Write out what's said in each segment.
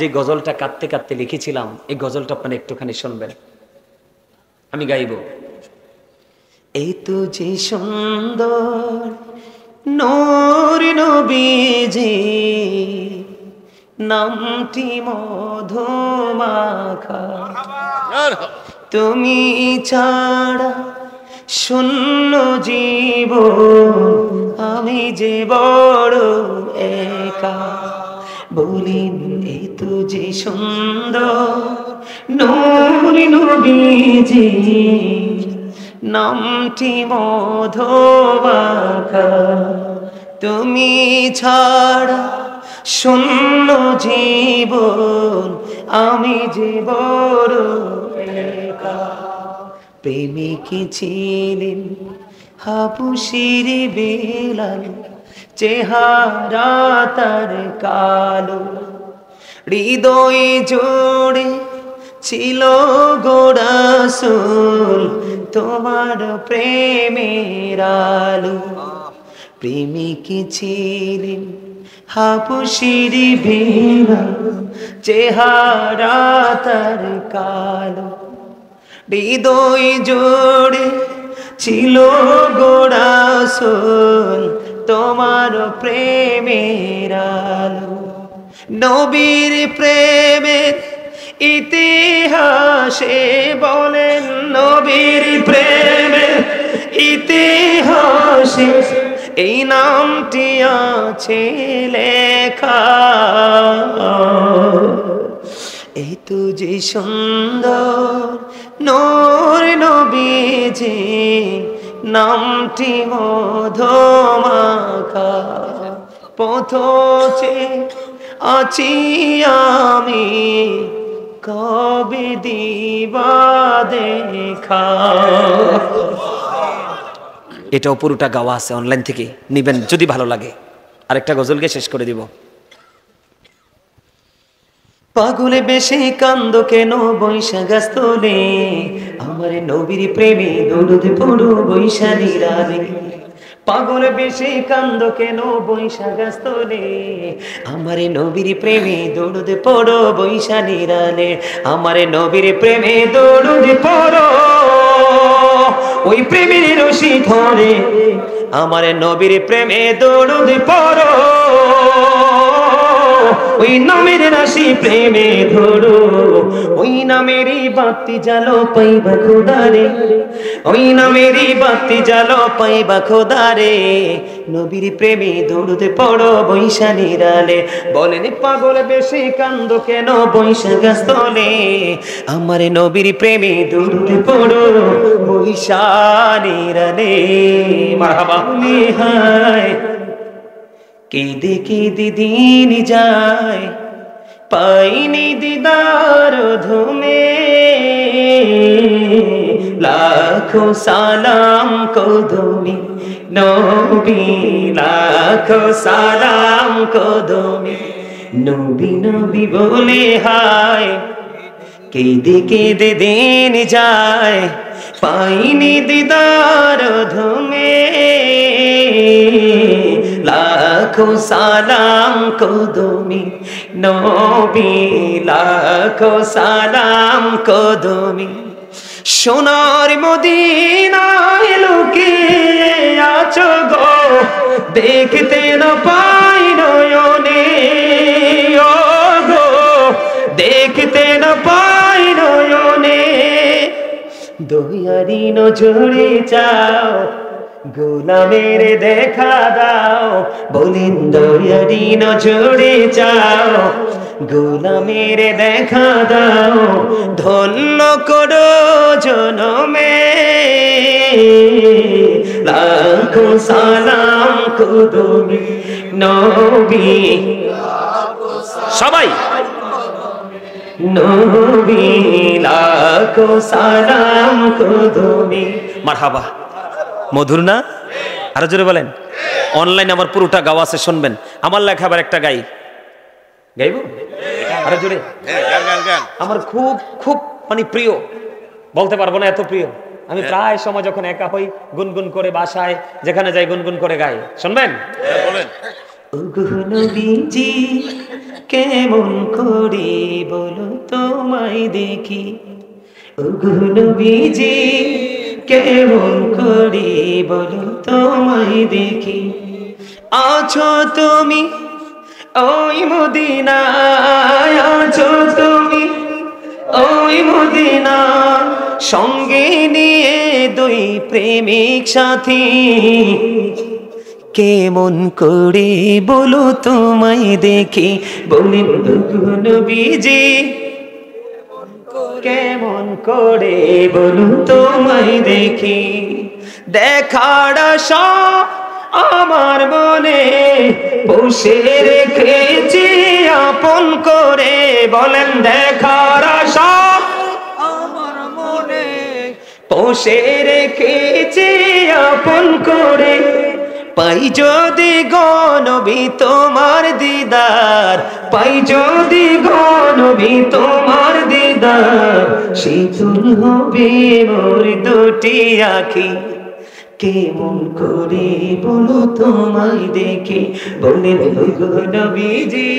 যে গজলটা কাঁদতে কাঁদতে লিখেছিলাম, এই গজলটা আপনারা একটুখানি শুনবেন, আমি গাইব। এই তো যে সুন্দর নূর নবীজি, নামটি মধুমাখা, তুমি ছাড়া শূন্য জীব, আমি যে বড় একা। বলিন এই তো যে সুন্দর নূর নবীজি, নামটি মধুমাখা, তুমি ছাড়া শূন্য জীবন, আমি যে বড় একা। প্রেমিক ছিলেন হাবুশির বেলাল, চেহারা তার কালো, হৃদয় জোড়ে ছিল গো রাসূল তোমার প্রেমের আলো। প্রেমিক ছিলেন হাবুশির বেলাল, চেহারা তার কালো, হৃদয় জোড়ে ছিল গো রাসূল তোমার প্রেমের আলো। নবীর প্রেমের ইতিহাসে বলেন, নবীর প্রেমের ইতিহাসে এই নামটি আছে লেখা। এই তো যে সুন্দর নূর নবীজি, নামটি মধুমাখা, পথে আছি আমি, কবে দিবা দেখা। এটাও পুরোটা গাওয়া আছে, অনলাইন থেকে নিবেন যদি ভালো লাগে। আরেকটা গজলকে শেষ করে দিব। পাগলে বেশি কান্দ কেন বৈশাখ স্থলে, আমার নবীর প্রেমে দরুদ পড়ো বৈশালী রাতে। পাগলে বেশি কান্দ কেন বৈশাখ স্থলে, আমার নবীর প্রেমে দরুদ পড়ো বৈশালী রাতে। আমার নবীর প্রেমে দরুদ পড়ো, ওই প্রেমের রশি ধরে, আমার নবীর প্রেমে দরুদ পড়ো, ওই নামের রাশি প্রেমে ধরো। ওই নামেরই বাতি জালো পাইবা খোদারে, ওই নামেরই বাতি জালো পাইবা খোদারে। নবীর প্রেমে দরুদ পড়ো বৈশালী রালে। বলেন পাগল বেশি কান্দ কেন বৈশাখ স্থলে, আমার নবীর প্রেমে দরুদ পড়ো বৈশালী রালে। মারহাবা। হায় কেঁদে কেঁদে দিন যায়, পাইনি দিদার ধুমে, লাখো সালাম কদমে নবী, লাখো সালাম কদমে নবী। নবী বলে হায় কেঁদে কেঁদে দিন যায়, পাইনি দিদার ধুমে, লাখো সালাম কদমে নবী, লাখো সালাম কদমে। সোনার মদিনায় লুকিয়ে আছো গো, দেখতে না পাই নয়নে, ও গো দেখতে না পাই নয়নে। দয়ারি নজরে চাও, গোলামের দেখা দাও। বলেন দয়ারি নজরে চাও, গোলামের দেখা দাও। ধন্য করো জনমে, লাখো সালাম কদমে নবী। সবাই নবী, লাখো সালাম কদমে। মারহাবা। মধুর না? আরো জোরে বলেন। অনলাইন আমার পুরোটা গাওয়া আছে, শুনবেন। আমার লেখা আবার একটা গাই, গাইব আরো জোরে। আমার খুব খুব মানে প্রিয়, বলতে পারবো না এত প্রিয়। আমি প্রায় সময় যখন একা হই গুনগুন করে, বাসায় যেখানে যাই গুনগুন করে গাই। শুনবেন? কেমন করে বলো তোমায় দেখি, ওগো নবীজি কেমন করে বলো তোমায় দেখি। আছো তুমি ওই মদিনায়, আছো তুমি ওই মদিনা, সঙ্গে নিয়ে দুই প্রেমিক সাথী। কেমন করে বলো তোমায় দেখি, বলেন ওগো নবীজি কেমন করে বলো তোমায় দেখি। দেখার আশা আমার মনে বসে রেখেছি আপন করে, বলেন দেখার আশা আমার মনে বসে রেখেছি আপন করে। পাই যদি গো নবী তোমার দিদার, পাই যদি গো নবী তোমার দিদার, শীতল হবে মোর দুটি আঁখি। কেমন করে বলো তোমায় দেখি, বলেন ওগো নবীজি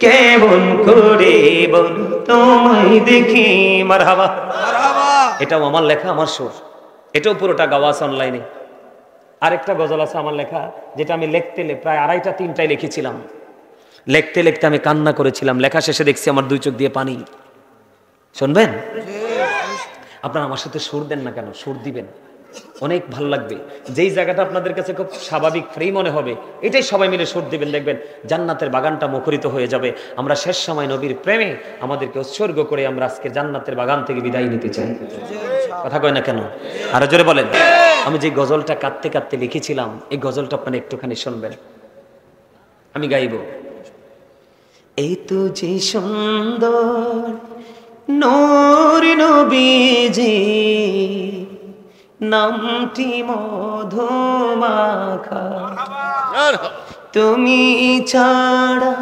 কেমন করে বলো তোমায় দেখি। মারহাবা। এটাও আমার লেখা, আমার সুর, এটাও পুরোটা গাওয়া আছে অনলাইনে। আরেকটা গজল আছে আমার লেখা, যেটা আমি লিখতে প্রায় 2:30-3টায় লিখেছিলাম। লিখতে লিখতে আমি কান্না করেছিলাম, লেখা শেষে দেখছি আমার 2 চোখ দিয়ে পানি। শুনবেন? আপনারা আমার সাথে সুর দেন না কেন? সুর দিবেন, অনেক ভালো লাগবে। যেই জায়গাটা আপনাদের কাছে খুব স্বাভাবিক ফ্রি মনে হবে, এটাই সবাই মিলে সুর দিবেন, দেখবেন জান্নাতের বাগানটা মুখরিত হয়ে যাবে। আমরা শেষ সময় নবীর প্রেমে আমাদেরকে উৎসর্গ করে আমরা আজকে জান্নাতের বাগান থেকে বিদায় নিতে চাই। কথা কয় না কেন? আরো জোরে বলেন। আমি যে গজলটা কাঁদতে কাঁদতে লিখেছিলাম, এই গজলটা আপনারা একটুখানি শুনবেন, আমি গাইব। এই তো যে সুন্দর নূর নবীজি, নামটি মধুমাখা, তুমি ছাড়া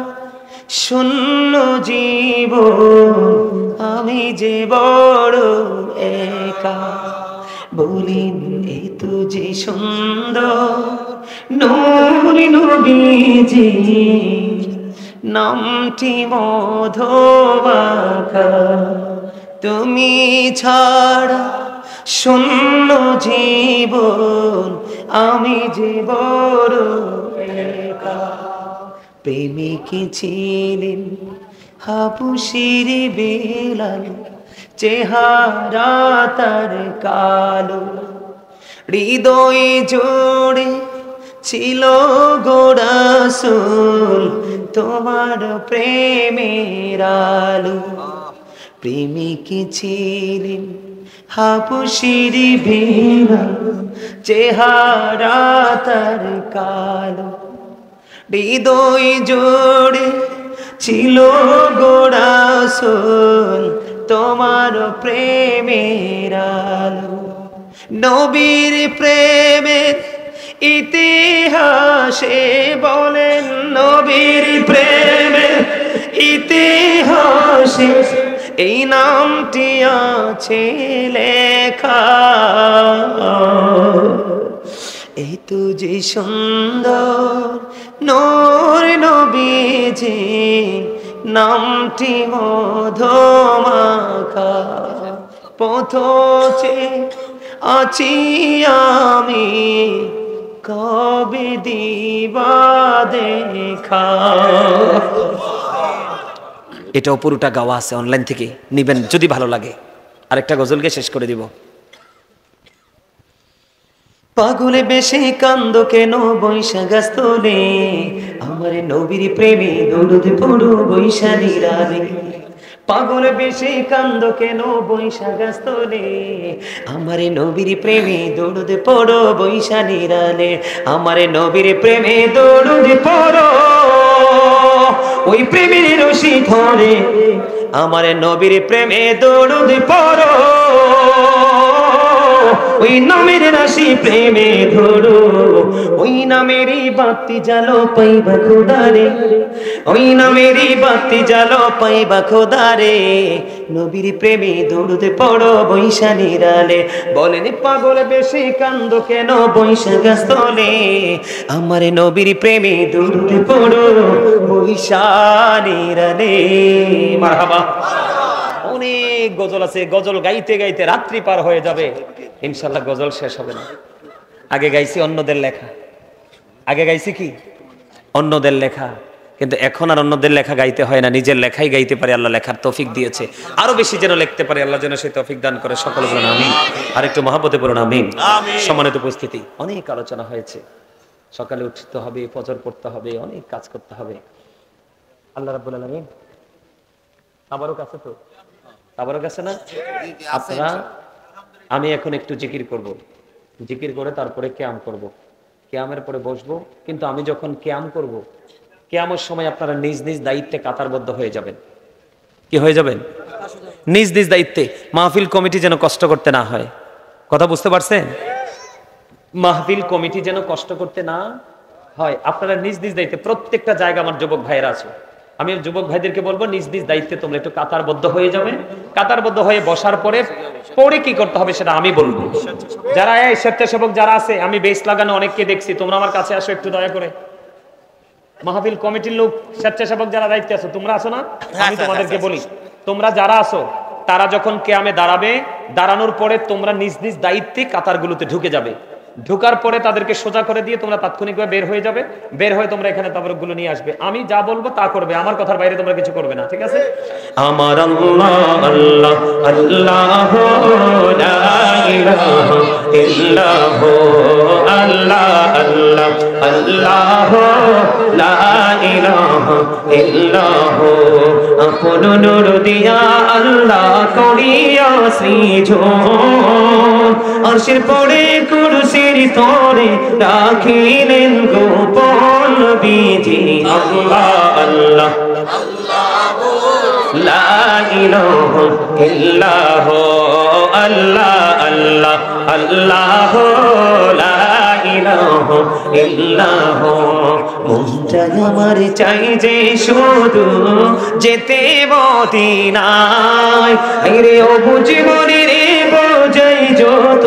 শূন্য জীবন, আমি যে বড় একা। বলিন এই তো যে সুন্দর নূর নবীজি, নামটি মধুমাখা, তুমি ছাড়া শূন্য জীবন, আমি যে বড় একা। প্রেমিক ছিলেন হাবশীর বেলাল, চেহারা তার কালো, হৃদয়ে জোড়ে ছিল গো রাসূল তোমার প্রেমের আলো। প্রেমিক ছিলেন হাবশীর বেলাল, চেহারা তার কালো, হৃদয় জোড়ে ছিল গো রাসূল তোমার প্রেমের আলো। নবীর প্রেমের ইতিহাসে বলেন, নবীর প্রেমের ইতিহাসে এই নামটি আছে লেখা। এই তো যে সুন্দর নূর নবীজি, নামটি মধুমাখা, পথে আছি আমি কবে দিবা দেখা। এটাও পুরোটা গাওয়া আছে, অনলাইন থেকে নিবেন যদি ভালো লাগে। আরেকটা গজলকে শেষ করে দিব। পাগলে বেশি কান্দ কেন বৈশাখ গাছতলে, আমার নবীর প্রেমে দরুদ পড়ো বৈশালী রাতে। পাগলে বেশি কান্দ কেন বৈশাখ গাছতলে, আমার নবীর প্রেমে দরুদ পড়ো বৈশালী রাতে। আমার নবীর প্রেমে দরুদ পড়ো, ওই প্রেমের রশি ধরে, আমার নবীর প্রেমে দরুদ পড়ো, ওই নামের রাশি প্রেমে ধরো, ওই নামেরই বাতি জ্বালো পাইবা খোদারে, ওই নামেরই বাতি জ্বালো পাইবা খোদারে। নবীর প্রেমে দৌড়তে পড়ো বৈশা নিরালে, বলেন পাগল বেশি কান্দ কেন বৈশা গাছতলে, আমার নবীর প্রেমে দৌড়তে পড়ো বৈশা নিরালে। মারহাবা। অনেক গজল আছে, গজল গাইতে গাইতে রাত্রি পার হয়ে যাবে, ইনশাল্লাহ গজল শেষ হবে না। আগে গাইছি অন্যদের লেখা, আগে গাইছি কি অন্যদের লেখা, কিন্তু এখন আর অন্যদের লেখা গাইতে হয় না, নিজের লেখাই গাইতে পারে। আল্লাহ লেখার তৌফিক দিয়েছে, আরো বেশি যেন লিখতে পারে, আল্লাহ যেন সেই তৌফিক দান করে। সকলে বলুন আমিন। আর একটু মহব্বতে বলুন আমিন। সম্মানিত উপস্থিতি, অনেক আলোচনা হয়েছে, সকালে উঠতে হবে, ফজর পড়তে হবে, অনেক কাজ করতে হবে। আল্লাহ রাব্বুল আলামিন আবারও কাছে তো, আবারও কাছে না আপনারা। আমি এখন একটু জিকির করব, জিকির করে তারপরে কিয়াম করব, কিয়ামের পরে বসবো। কিন্তু আমি যখন কিয়াম করব, কিয়ামের সময় আপনারা নিজ নিজ দায়িত্বে কাতারবদ্ধ হয়ে যাবেন। কি হয়ে যাবেন? নিজ নিজ দায়িত্বে। মাহফিল কমিটি যেন কষ্ট করতে না হয়, কথা বুঝতে পারছেন? মাহফিল কমিটি যেন কষ্ট করতে না হয়, আপনারা নিজ নিজ দায়িত্বে। প্রত্যেকটা জায়গা আমার যুবক ভাইয়েরা আছে, আমি যুবক ভাইদেরকে বলবো নিজ নিজ দায়িত্বে তোমরা একটু কাতারবদ্ধ হয়ে যাবে। কাতারবদ্ধ হয়ে বসার পরে পরে কি করতে হবে সেটা আমি বলবো। যারা এই স্বেচ্ছাসেবক যারা আছে, আমি বেস লাগানো অনেককে দেখছি, তোমরা আমার কাছে আসো একটু দয়া করে। মাহফিল কমিটির লোক স্বেচ্ছাসেবক যারা দায়িত্বে আছো, তোমরা আছো না? আমি তোমাদেরকে বলি, তোমরা যারা আছো তারা যখন কিয়ামে দাঁড়াবে, দাঁড়ানোর পরে তোমরা নিজ নিজ দায়িত্বে কাতারগুলোতে ঢুকে যাবে। ঢোকার পরে তাদেরকে সোজা করে দিয়ে তোমরা তাৎক্ষণিকভাবে বের হয়ে যাবে। বের হয়ে তোমরা এখানে তাবরুকগুলো নিয়ে আসবে। আমি যা বলবো তা করবে, আমার কথার বাইরে তোমরা কিছু করবে না, ঠিক আছে? আমার আল্লাহ আল্লাহ আল্লাহ লা ইলাহা ইল্লাল্লাহ, আল্লাহ আল্লাহ আল্লাহ লা ইলাহা ইল্লাল্লাহ। আপন নূর দিয়া আল্লাহ করিয়া সৃজন, আরশের পরে কুরসির তরে রাখিলেন গোপন বিধি। আল্লাহ আল্লাহ লা ইলাহা ইল্লাল্লাহ, আল্লাহ আল্লাহ আল্লাহ লা ইলাহা ইল্লাল্লাহ। মনটা আমার চাই যে শুধু যেতে মদিনায়, আরে অবুঝমনে রে বোঝাই যত,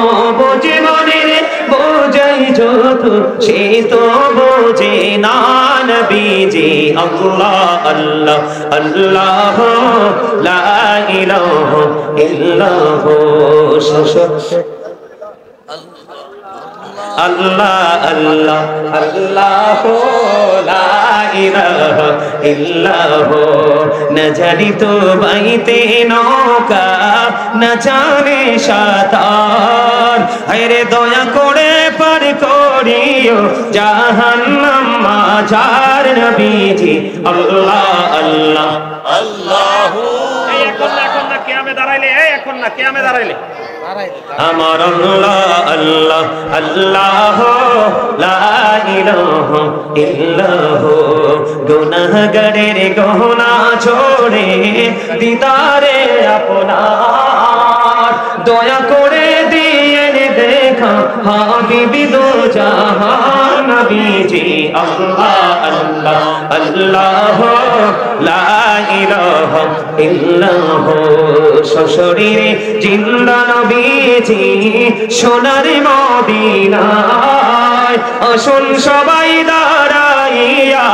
অবুঝমনে রে বোঝাই যত, সে তো বোঝে না নবীজি। আল্লাহ আল্লাহ আল্লাহ লা ইলাহা ইল্লাল্লাহ। আল্লাহ আল্লাহ আল্লাহ লা ইলাহা ইল্লাল্লাহ। না জানি তো বাইতে নৌকা, না জানে সাঁতার, হায়রে দয়া করে পার করিও জাহান্নাম মাঝার নবীজি। আল্লাহ আল্লাহ আল্লাহ। এখন না কিয়ামে দাঁড়াইলে, এখন না কিয়ামে দাঁড়াইলে আমার আল্লাহ আল্লাহ আল্লাহ লা ইলাহা ইল্লাল্লাহ। গুনাহগারের গহনা ছোড়ে দিদারে আপনার, দয়া করে দিয়ে দেখা হাবিবি দো জাহান নবীজি। আল্লাহ আল্লাহ আল্লাহ লা ইলাহা ইল্লাল্লাহ। সশরীরে জিন্দা নবীজি সোনার মদিনায়, আসুন সবাই দাঁড়াইয়া